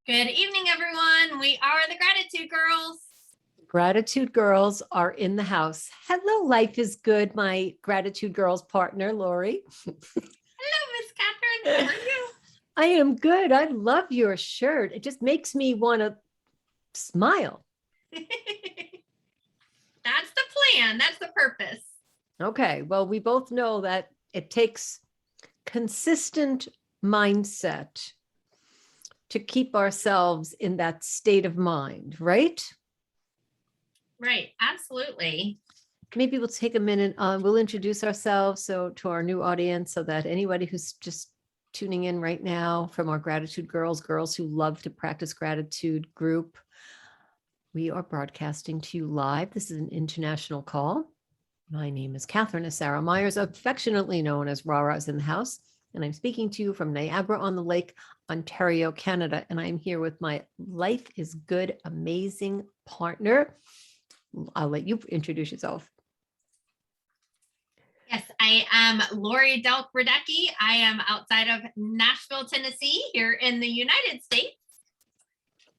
Good evening, everyone. We are the Gratitude Girls. Gratitude Girls are in the house. Hello, Life is Good, my Gratitude Girls partner, Lori. Hello, Miss Catherine. How are you? I am good. I love your shirt. It just makes me want to smile. That's the plan. That's the purpose. Okay. Well, we both know that it takes consistent mindset to keep ourselves in that state of mind, right? Right. Absolutely. Maybe we'll take a minute. We'll introduce ourselves to our new audience so that anybody who's just tuning in right now from our Gratitude girls who love to practice gratitude group, we are broadcasting to you live. This is an international call. My name is Catherine Sarah Myers, affectionately known as Rara's in the house, and I'm speaking to you from Niagara-on-the-Lake, Ontario, Canada, and I'm here with my Life is Good, amazing partner. I'll let you introduce yourself. Yes, I am Lori Delk-Radecki. I am outside of Nashville, Tennessee, here in the United States,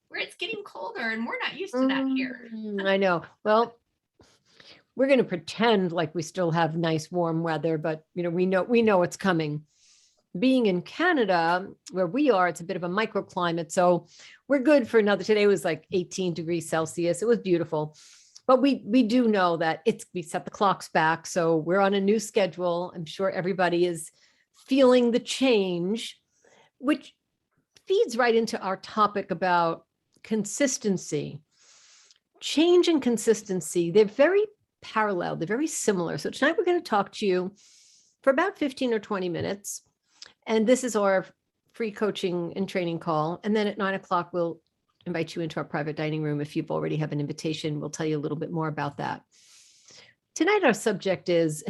where it's getting colder and we're not used to that here. I know. Well, we're going to pretend like we still have nice warm weather, but we know it's coming. Being in Canada, where we are, it's a bit of a microclimate, so we're good for another. Today was like 18 degrees Celsius. It was beautiful. But we do know that we set the clocks back. So we're on a new schedule. I'm sure everybody is feeling the change, which feeds right into our topic about consistency. Change and consistency, they're very parallel. They're very similar. So tonight we're going to talk to you for about 15 or 20 minutes. And this is our free coaching and training call. And then at 9:00, we'll invite you into our private dining room. If you've already have an invitation, we'll tell you a little bit more about that. Tonight, our subject is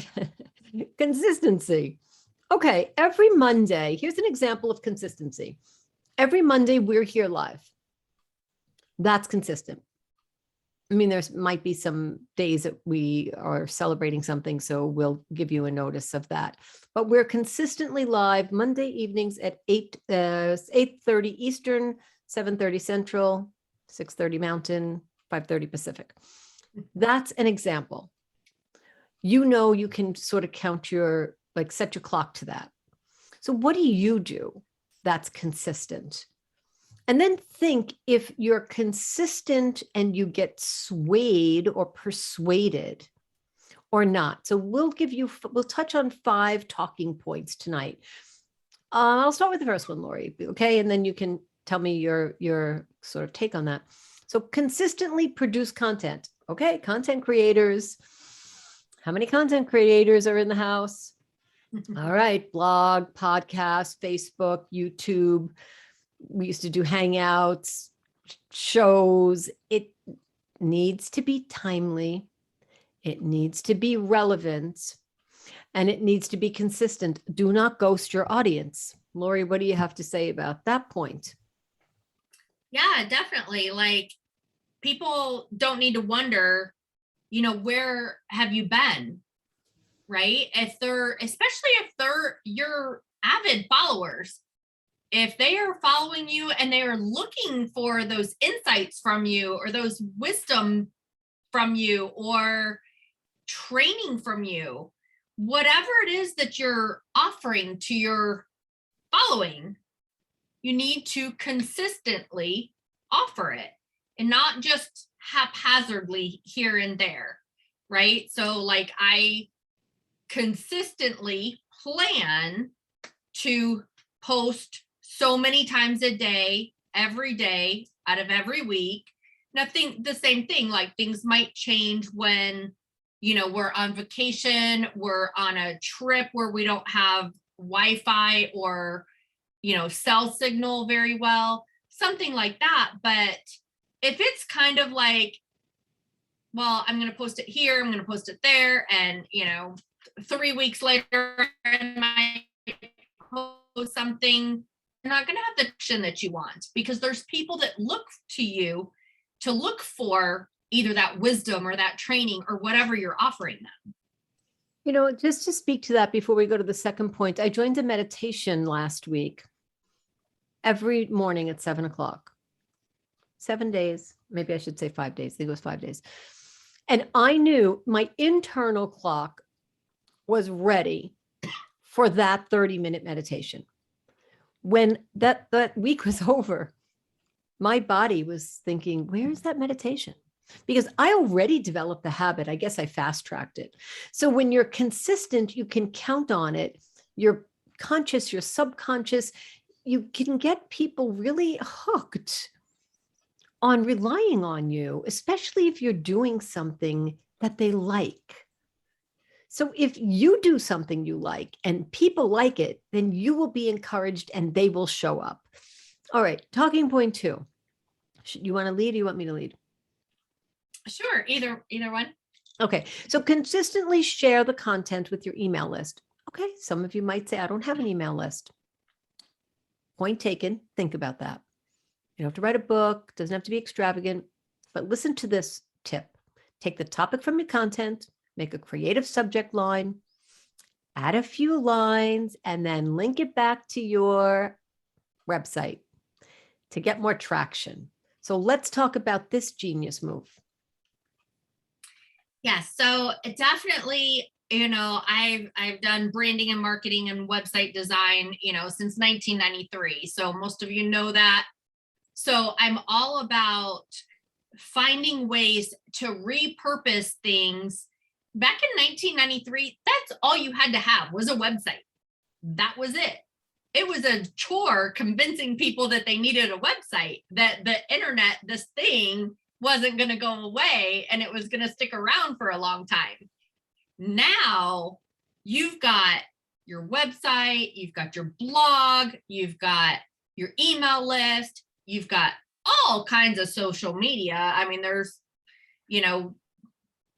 consistency. Okay, every Monday, here's an example of consistency. Every Monday, we're here live. That's consistent. I mean, there might be some days that we are celebrating something, so we'll give you a notice of that. But we're consistently live Monday evenings at 8:30 Eastern, 7:30 Central, 6:30 Mountain, 5:30 Pacific. That's an example. You can sort of set your clock to that. So what do you do that's consistent? And then think if you're consistent and you get swayed or persuaded or not. So we'll touch on 5 talking points tonight. I'll start with the first one, Lori. Okay. And then you can tell me your sort of take on that. So consistently produce content. Okay. Content creators. How many content creators are in the house? All right. Blog, podcast, Facebook, YouTube. We used to do hangouts, shows. It needs to be timely. It needs to be relevant. And it needs to be consistent. Do not ghost your audience. Lori, what do you have to say about that point? Yeah, definitely. Like, people don't need to wonder, where have you been? Right? Especially if they're your avid followers, if they are following you and they are looking for those insights from you or those wisdom from you or training from you, whatever it is that you're offering to your following, you need to consistently offer it and not just haphazardly here and there, right? So like I consistently plan to post so many times a day, every day out of every week. The same thing, like things might change when, we're on vacation, we're on a trip where we don't have Wi-Fi or, cell signal very well, something like that. But if it's kind of like, well, I'm going to post it here, I'm going to post it there, and, 3 weeks later, I might post something, you're not going to have the action that you want, because there's people that look to you to look for either that wisdom or that training or whatever you're offering them. Just to speak to that before we go to the second point, I joined a meditation last week every morning at 7:00. 7 days. Maybe I should say 5 days. I think it was 5 days. And I knew my internal clock was ready for that 30-minute meditation. When that week was over, my body was thinking, where's that meditation? Because I already developed the habit. I guess I fast tracked it. So when you're consistent, you can count on it. You're conscious, you're subconscious. You can get people really hooked on relying on you, especially if you're doing something that they like. So if you do something you like and people like it, then you will be encouraged and they will show up. All right, talking point 2. You want to lead or you want me to lead? Sure, either one. Okay, so consistently share the content with your email list. Okay, some of you might say, I don't have an email list. Point taken, think about that. You don't have to write a book, doesn't have to be extravagant, but listen to this tip. Take the topic from your content, make a creative subject line, add a few lines, and then link it back to your website to get more traction. So let's talk about this genius move. Yes, so definitely, I've done branding and marketing and website design, since 1993. So most of you know that. So I'm all about finding ways to repurpose things. Back in 1993, that's all you had to have was a website. That was it. It was a chore convincing people that they needed a website, that the internet, this thing, wasn't going to go away and it was going to stick around for a long time. Now you've got your website, you've got your blog, you've got your email list, you've got all kinds of social media. I mean, there's,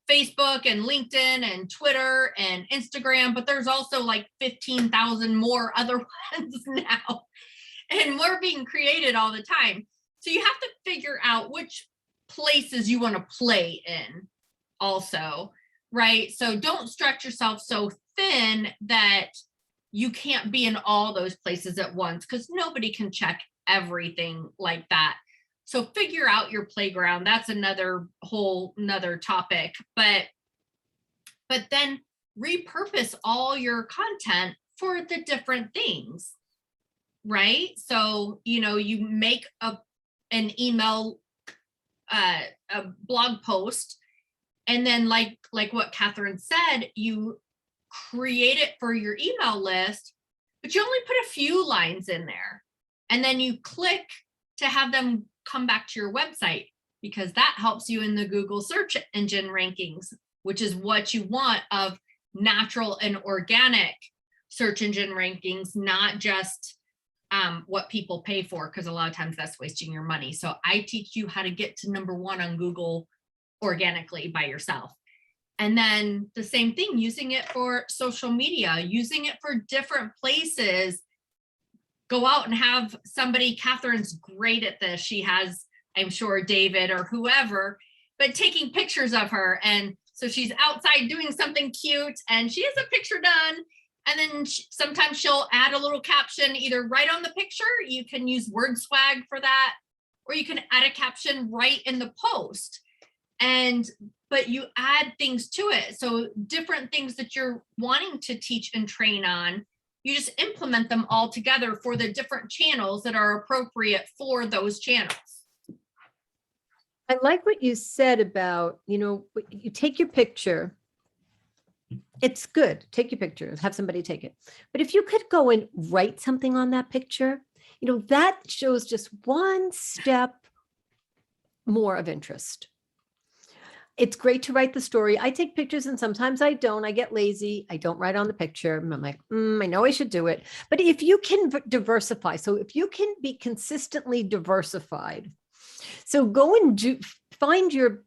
Facebook and LinkedIn and Twitter and Instagram, but there's also like 15,000 more other ones now. And we're being created all the time. So you have to figure out which places you want to play in also, right? So don't stretch yourself so thin that you can't be in all those places at once, because nobody can check everything like that. So figure out your playground. That's another topic, but then repurpose all your content for the different things, right? So, you make an email, a blog post, and then like what Catherine said, you create it for your email list, but you only put a few lines in there, and then you click to have them come back to your website, because that helps you in the Google search engine rankings, which is what you want, of natural and organic search engine rankings, not just what people pay for, because a lot of times that's wasting your money. So I teach you how to get to number 1 on Google organically by yourself. And then the same thing, using it for social media, using it for different places. Go out and have somebody, Catherine's great at this. She has, I'm sure, David or whoever, but taking pictures of her. And so she's outside doing something cute and she has a picture done. And then sometimes she'll add a little caption, either right on the picture, you can use word swag for that, or you can add a caption right in the post. But you add things to it. So different things that you're wanting to teach and train on, you just implement them all together for the different channels that are appropriate for those channels. I like what you said about, you take your picture. It's good. Take your picture, have somebody take it. But if you could go and write something on that picture, that shows just one step more of interest. It's great to write the story. I take pictures and sometimes I don't. I get lazy. I don't write on the picture. I'm like, I know I should do it. But if you can diversify, so if you can be consistently diversified, so go and find your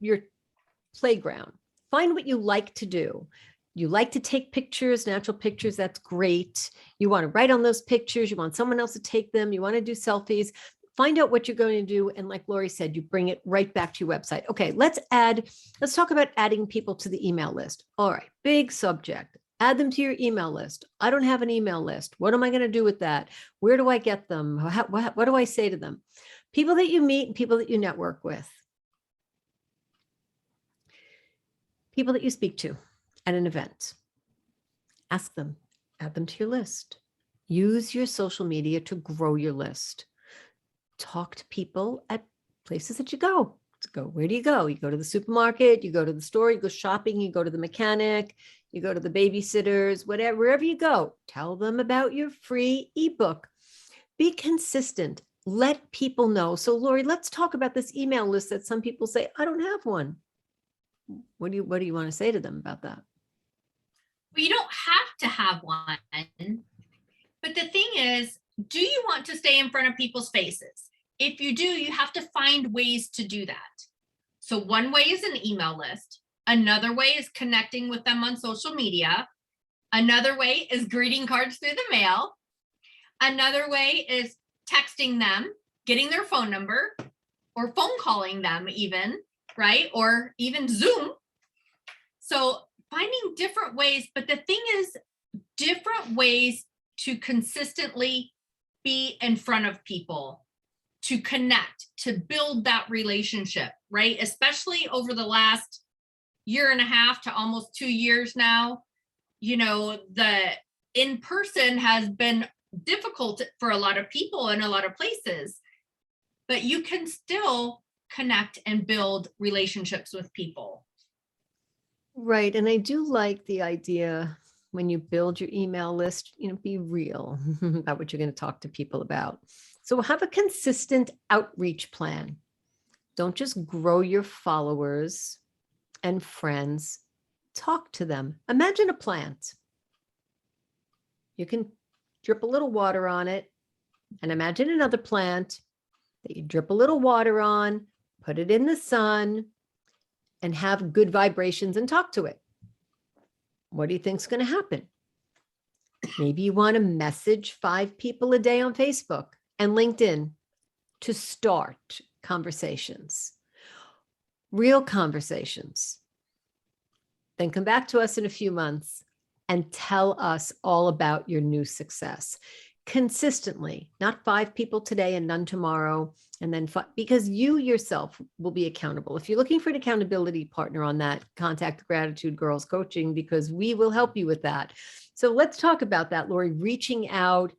playground. Find what you like to do. You like to take pictures, natural pictures. That's great. You want to write on those pictures. You want someone else to take them. You want to do selfies. Find out what you're going to do. And like Lori said, you bring it right back to your website. Okay, let's talk about adding people to the email list. All right, big subject. Add them to your email list. I don't have an email list. What am I going to do with that? Where do I get them? What do I say to them? People that you meet, people that you network with, people that you speak to at an event. Ask them, add them to your list. Use your social media to grow your list. Talk to people at places that you go. Where do you go? You go to the supermarket, you go to the store, you go shopping, you go to the mechanic, you go to the babysitters, wherever you go. Tell them about your free ebook. Be consistent. Let people know. So Lori, let's talk about this email list that some people say, I don't have one. What do you want to say to them about that? Well, you don't have to have one. But the thing is, do you want to stay in front of people's faces? If you do, you have to find ways to do that. So one way is an email list. Another way is connecting with them on social media. Another way is greeting cards through the mail. Another way is texting them, getting their phone number, or phone calling them even, right? Or even Zoom. So finding different ways, but the thing is, different ways to consistently be in front of people, to connect, to build that relationship, right? Especially over the last year and a half to almost 2 years now, the in-person has been difficult for a lot of people in a lot of places, but you can still connect and build relationships with people. Right. And I do like the idea when you build your email list, be real about what you're going to talk to people about. So have a consistent outreach plan. Don't just grow your followers and friends. Talk to them. Imagine a plant. You can drip a little water on it, and imagine another plant that you drip a little water on, put it in the sun, and have good vibrations and talk to it. What do you think is going to happen? Maybe you want to message 5 people a day on Facebook and LinkedIn to start conversations, real conversations. Then come back to us in a few months and tell us all about your new success. Consistently, not 5 people today and none tomorrow, and then because you yourself will be accountable. If you're looking for an accountability partner on that, contact Gratitude Girls Coaching, because we will help you with that. So let's talk about that, Lori, reaching out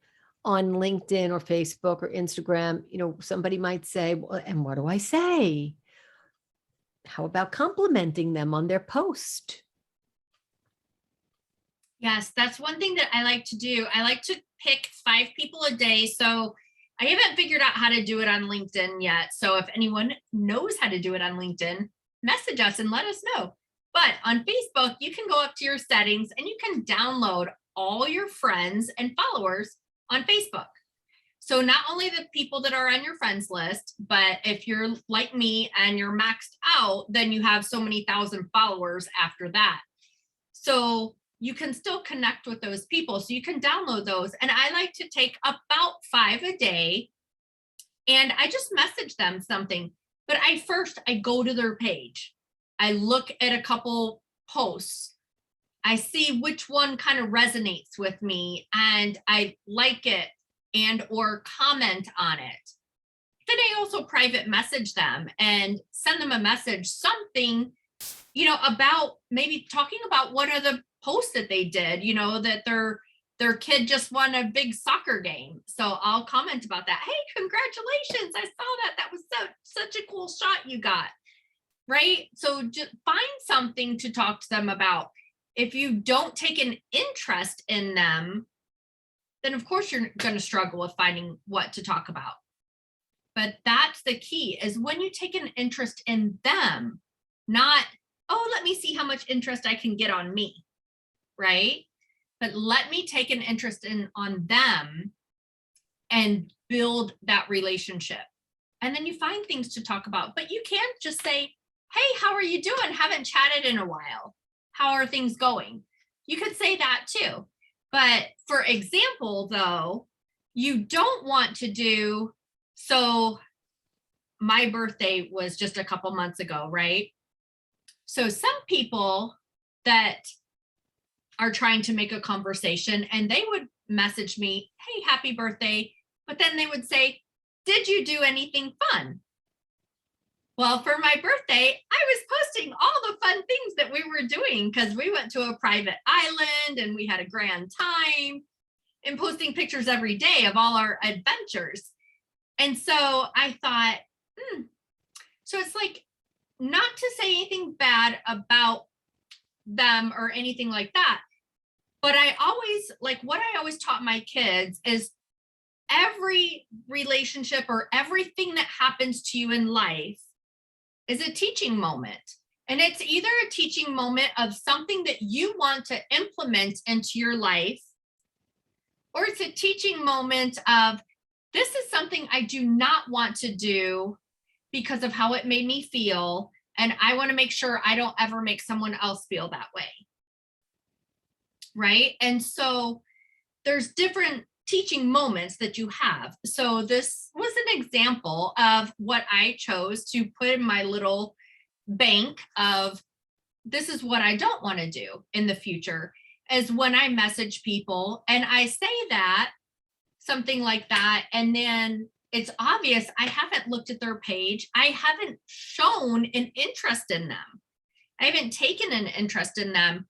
on LinkedIn or Facebook or Instagram. Somebody might say, well, and what do I say? How about complimenting them on their post? Yes, that's one thing that I like to do. I like to pick 5 people a day. So I haven't figured out how to do it on LinkedIn yet. So if anyone knows how to do it on LinkedIn, message us and let us know. But on Facebook, you can go up to your settings and you can download all your friends and followers on Facebook. So not only the people that are on your friends list, but if you're like me and you're maxed out, then you have so many thousand followers after that. So you can still connect with those people. So you can download those. And I like to take about 5 a day and I just message them something. But I go to their page. I look at a couple posts. I see which one kind of resonates with me and I like it and or comment on it. Then I also private message them and send them a message, something, about maybe talking about one of the posts that they did, that their kid just won a big soccer game. So I'll comment about that. Hey, congratulations. I saw that. That was such a cool shot you got. Right. So just find something to talk to them about. If you don't take an interest in them, then of course you're going to struggle with finding what to talk about. But that's the key, is when you take an interest in them, not, oh, let me see how much interest I can get on me. Right? But let me take an interest on them and build that relationship. And then you find things to talk about. But you can't just say, hey, how are you doing? Haven't chatted in a while. How are things going? You could say that too. But for example, though, you don't want to do, so my birthday was just a couple months ago, right? So some people that are trying to make a conversation and they would message me, hey, happy birthday. But then they would say, did you do anything fun? Well, for my birthday, I was posting all the fun things that we were doing because we went to a private island and we had a grand time, and posting pictures every day of all our adventures. And so I thought, so it's like, not to say anything bad about them or anything like that, but I always, like, what I always taught my kids is every relationship or everything that happens to you in life is a teaching moment. And it's either a teaching moment of something that you want to implement into your life, or it's a teaching moment of, this is something I do not want to do because of how it made me feel. And I want to make sure I don't ever make someone else feel that way. Right. And so there's different teaching moments that you have. So this was an example of what I chose to put in my little bank of, this is what I don't want to do in the future, is when I message people and I say that, something like that, and then it's obvious I haven't looked at their page. I haven't shown an interest in them. I haven't taken an interest in them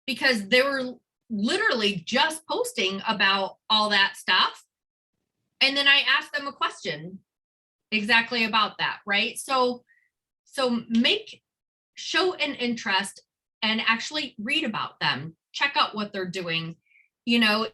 because they were literally just posting about all that stuff. And then I asked them a question exactly about that, right? So show an interest and actually read about them, check out what they're doing. You know,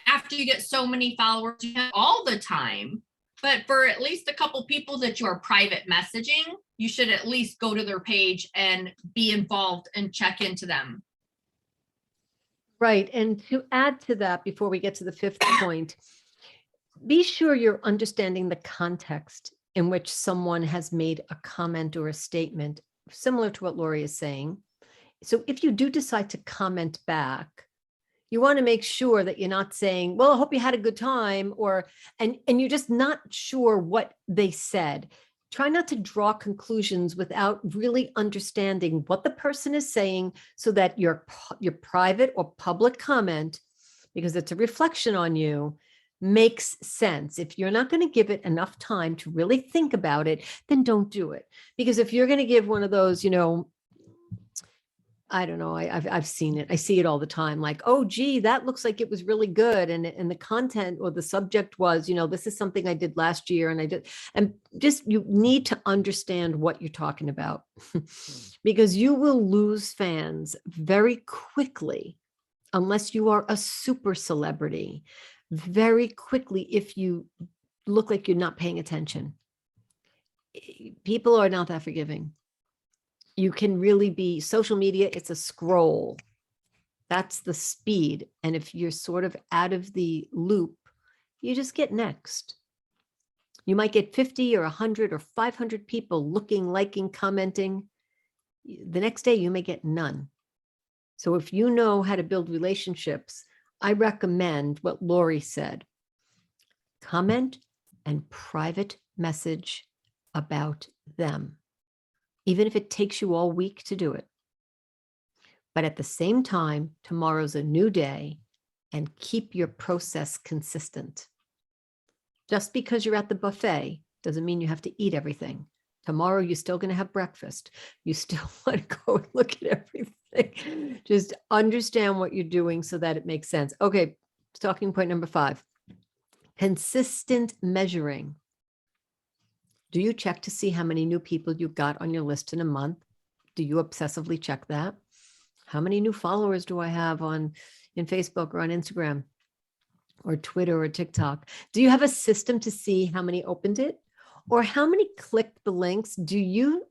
after you get so many followers, you have all the time, but for at least a couple people that you are private messaging, you should at least go to their page and be involved and check into them. Right. And to add to that, before we get to the fifth point, be sure you're understanding the context in which someone has made a comment or a statement, similar to what Lori is saying. So if you do decide to comment back, you want to make sure that you're not saying, well, I hope you had a good time, and you're just not sure what they said. Try not to draw conclusions without really understanding what the person is saying, so that your private or public comment, because it's a reflection on you, makes sense. If you're not going to give it enough time to really think about it, then don't do it. Because if you're going to give one of those, I don't know, I've seen it. I see it all the time. Like, oh, gee, that looks like it was really good. And the content or the subject was, this is something I did last year and I did. And just, you need to understand what you're talking about because you will lose fans very quickly unless you are a super celebrity, very quickly if you look like you're not paying attention. People are not that forgiving. You can really be, social media, it's a scroll. That's the speed. And if you're sort of out of the loop, you just get next. You might get 50 or 100 or 500 people looking, liking, commenting. The next day you may get none. So if you know how to build relationships, I recommend what Lori said. Comment and private message about them, even if it takes you all week to do it. But at the same time, tomorrow's a new day, and keep your process consistent. Just because you're at the buffet doesn't mean you have to eat everything. Tomorrow, you're still going to have breakfast. You still want to go and look at everything. Just understand what you're doing so that it makes sense. Okay, talking point number 5. Consistent measuring. Do you check to see how many new people you got on your list in a month? Do you obsessively check that? How many new followers do I have in Facebook or on Instagram or Twitter or TikTok? Do you have a system to see how many opened it? Or how many clicked the links? Do you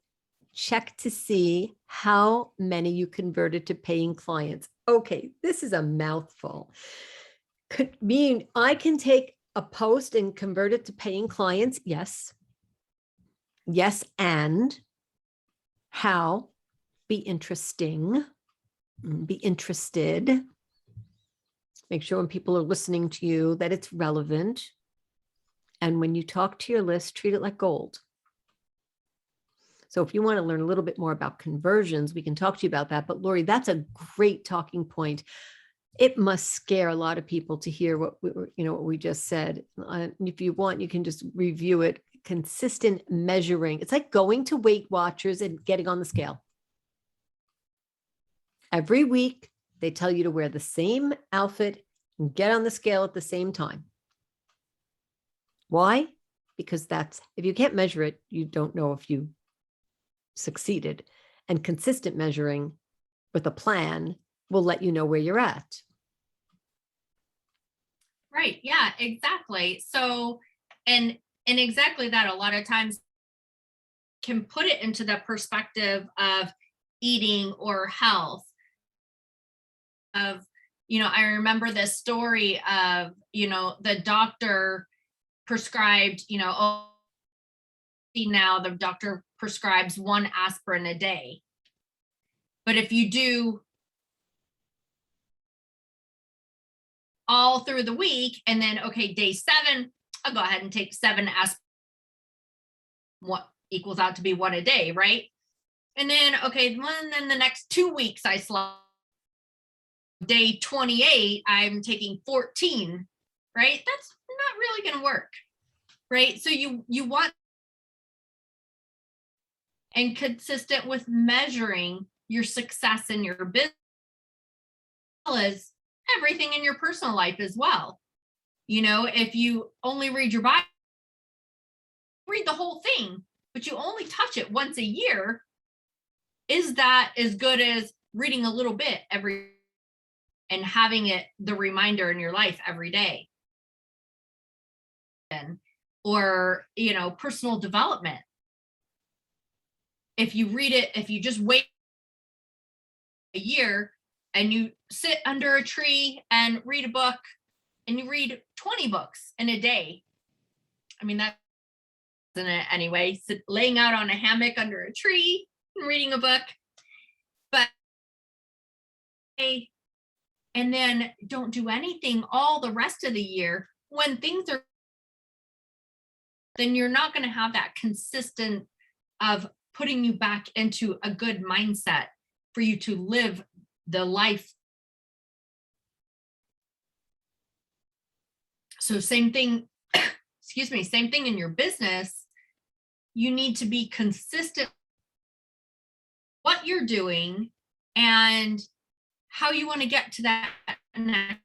check to see how many you converted to paying clients? Okay, this is a mouthful. Could mean I can take a post and convert it to paying clients? Yes. Yes, and how? Be interesting, be interested. Make sure when people are listening to you that it's relevant. And when you talk to your list, treat it like gold. So if you want to learn a little bit more about conversions, we can talk to you about that. But Lori, that's a great talking point. It must scare a lot of people to hear what we just said. If you want, you can just review it. Consistent measuring. It's like going to Weight Watchers and getting on the scale. Every week, they tell you to wear the same outfit and get on the scale at the same time. Why? Because if you can't measure it, you don't know if you succeeded. And consistent measuring with a plan will let you know where you're at. Right. Yeah, exactly. So, and exactly that, a lot of times can put it into the perspective of eating or health. I remember this story of, the doctor prescribed, now the doctor prescribes 1 aspirin a day. But if you do all through the week, and then, okay, day 7, I'll go ahead and take 7 aspirin, what equals out to be 1 a day, right? And then, okay, then the next 2 weeks I slide. Day 28, I'm taking 14, right? That's not really going to work, right? So you want, and consistent with measuring your success in your business, as well as everything in your personal life as well. If you only read your Bible, read the whole thing, but you only touch it once a year, is that as good as reading a little bit every and having it the reminder in your life every day? Or personal development, if you just wait a year and you sit under a tree and read a book, and you read 20 books in a day, I mean, that isn't it anyway, laying out on a hammock under a tree and reading a book. But and then don't do anything all the rest of the year, when things are, then you're not going to have that consistent of putting you back into a good mindset for you to live the life. So same thing, same thing in your business. You need to be consistent what you're doing and how you want to get to that next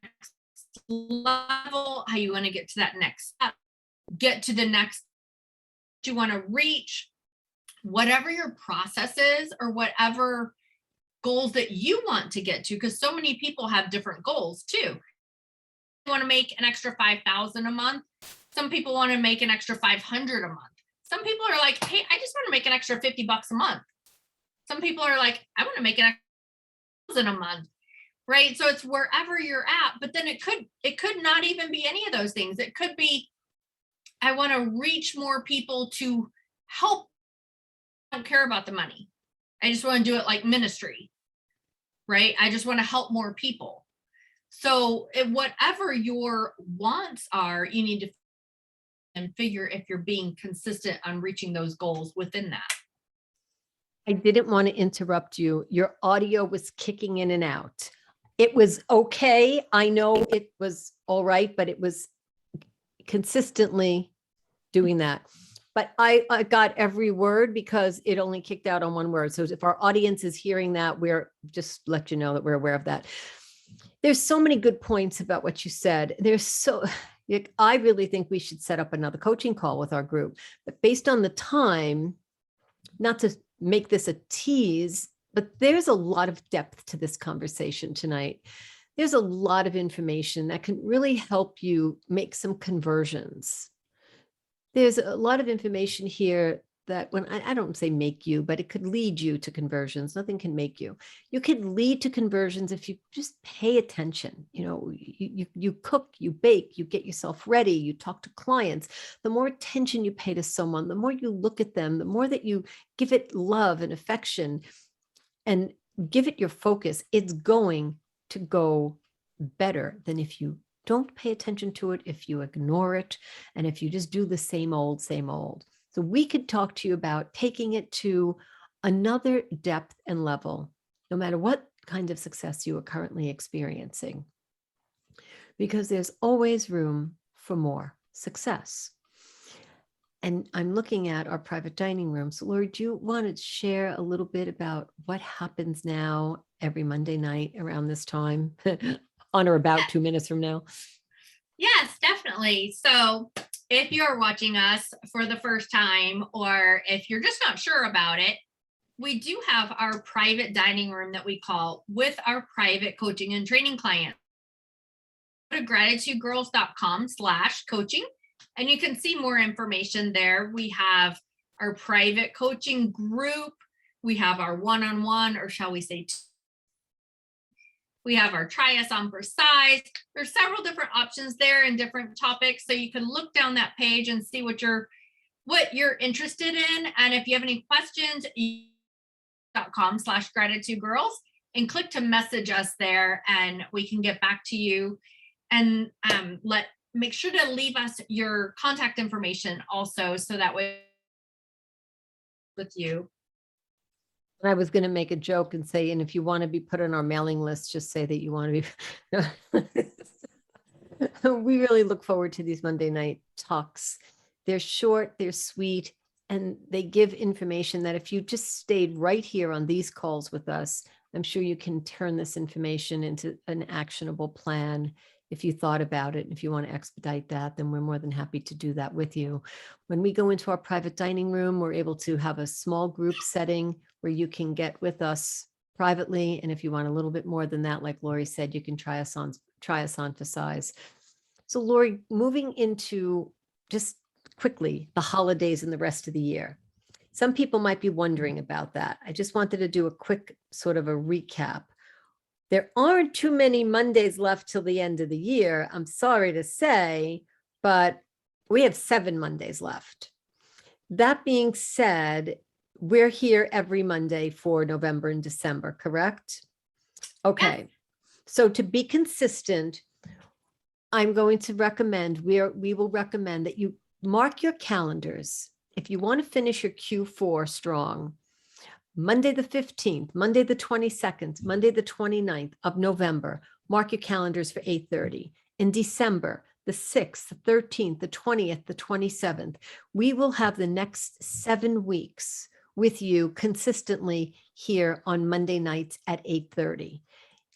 level, how you want to get to that next step, get to the next you want to reach, whatever your process is, or whatever goals that you want to get to, because so many people have different goals too. You want to make an extra 5,000 a month. Some people want to make an extra 500 a month. Some people are like, hey, I just want to make an extra $50 a month. Some people are like, I want to make an extra 1,000 a month. Right. So it's wherever you're at, but then it could not even be any of those things. It could be, I want to reach more people to help. I don't care about the money. I just want to do it like ministry. Right. I just want to help more people. So whatever your wants are, you need to and figure if you're being consistent on reaching those goals within that. I didn't want to interrupt you. Your audio was kicking in and out. It was okay. I know it was all right, but it was consistently doing that. But I got every word because it only kicked out on one word. So if our audience is hearing that, we're just let you know that we're aware of that. There's so many good points about what you said. I really think we should set up another coaching call with our group, but based on the time, not to make this a tease, but there's a lot of depth to this conversation tonight. There's a lot of information that can really help you make some conversions. There's a lot of information here that when I don't say make you, but it could lead you to conversions. Nothing can make you. You could lead to conversions if you just pay attention. You cook, you bake, you get yourself ready, you talk to clients. The more attention you pay to someone, the more you look at them, the more that you give it love and affection and give it your focus, it's going to go better than if you don't pay attention to it, if you ignore it, and if you just do the same old, same old. So we could talk to you about taking it to another depth and level, no matter what kind of success you are currently experiencing. because there's always room for more success. And I'm looking at our private dining room. So Lori, do you want to share a little bit about what happens now every Monday night around this time on or about 2 minutes from now? Yes, definitely. So if you're watching us for the first time, or if you're just not sure about it, we do have our private dining room that we call with our private coaching and training clients. Go to gratitudegirls.com/coaching, and you can see more information there. We have our private coaching group. We have our one-on-one, or shall we say, we have our try us on for size. There's several different options there and different topics. So you can look down that page and see what you're interested in. And if you have any questions, .com/gratitudegirls and click to message us there, and we can get back to you. And make sure to leave us your contact information also, so that way with you. I was going to make a joke and say, and if you want to be put on our mailing list, just say that you want to be. We really look forward to these Monday night talks. They're short, they're sweet, and they give information that if you just stayed right here on these calls with us, I'm sure you can turn this information into an actionable plan. If you thought about it, if you want to expedite that, then we're more than happy to do that with you. When we go into our private dining room, we're able to have a small group setting where you can get with us privately. And if you want a little bit more than that, like Lori said, you can try us on for size. So Lori, moving into just quickly the holidays and the rest of the year. Some people might be wondering about that. I just wanted to do a quick sort of a recap. There aren't too many Mondays left till the end of the year, I'm sorry to say, but we have 7 Mondays left. That being said, we're here every Monday for November and December, correct? Okay. So to be consistent, I'm going to recommend, we will recommend that you mark your calendars. If you want to finish your Q4 strong, Monday the 15th, Monday the 22nd, Monday the 29th of November, mark your calendars for 8:30. In December, the 6th, the 13th, the 20th, the 27th, we will have the next 7 weeks with you consistently here on Monday nights at 8:30.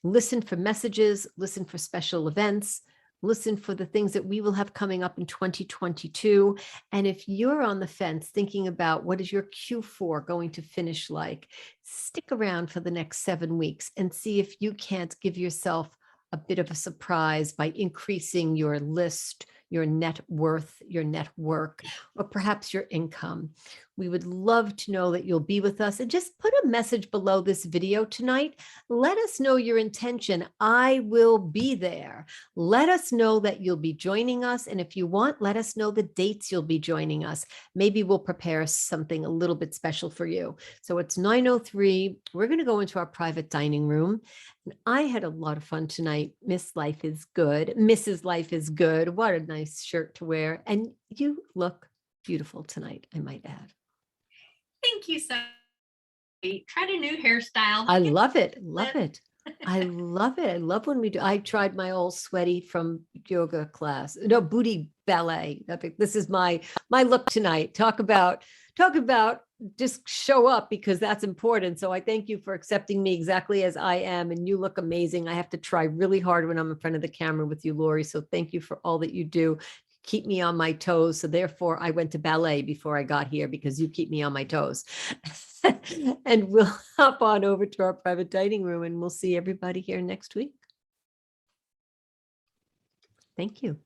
Listen for messages, listen for special events, listen for the things that we will have coming up in 2022. And if you're on the fence thinking about what is your Q4 going to finish like, stick around for the next 7 weeks and see if you can't give yourself a bit of a surprise by increasing your list, your net worth, your network, or perhaps your income. We would love to know that you'll be with us, and just put a message below this video tonight. Let us know your intention. I will be there. Let us know that you'll be joining us. And if you want, let us know the dates you'll be joining us. Maybe we'll prepare something a little bit special for you. So it's 9:03. We're going to go into our private dining room. And I had a lot of fun tonight. Miss Life is Good. Mrs. Life is Good. What a nice shirt to wear. And you look beautiful tonight, I might add. Thank you so much. Tried a new hairstyle. I love it. Love it. I love it. I love when we do. I tried my old sweaty from yoga class. No, booty ballet. I think this is my look tonight. Talk about just show up, because that's important. So I thank you for accepting me exactly as I am, and you look amazing. I have to try really hard when I'm in front of the camera with you, Lori. So thank you for all that you do. Keep me on my toes. So therefore I went to ballet before I got here, because you keep me on my toes. And we'll hop on over to our private dining room, and we'll see everybody here next week. Thank you.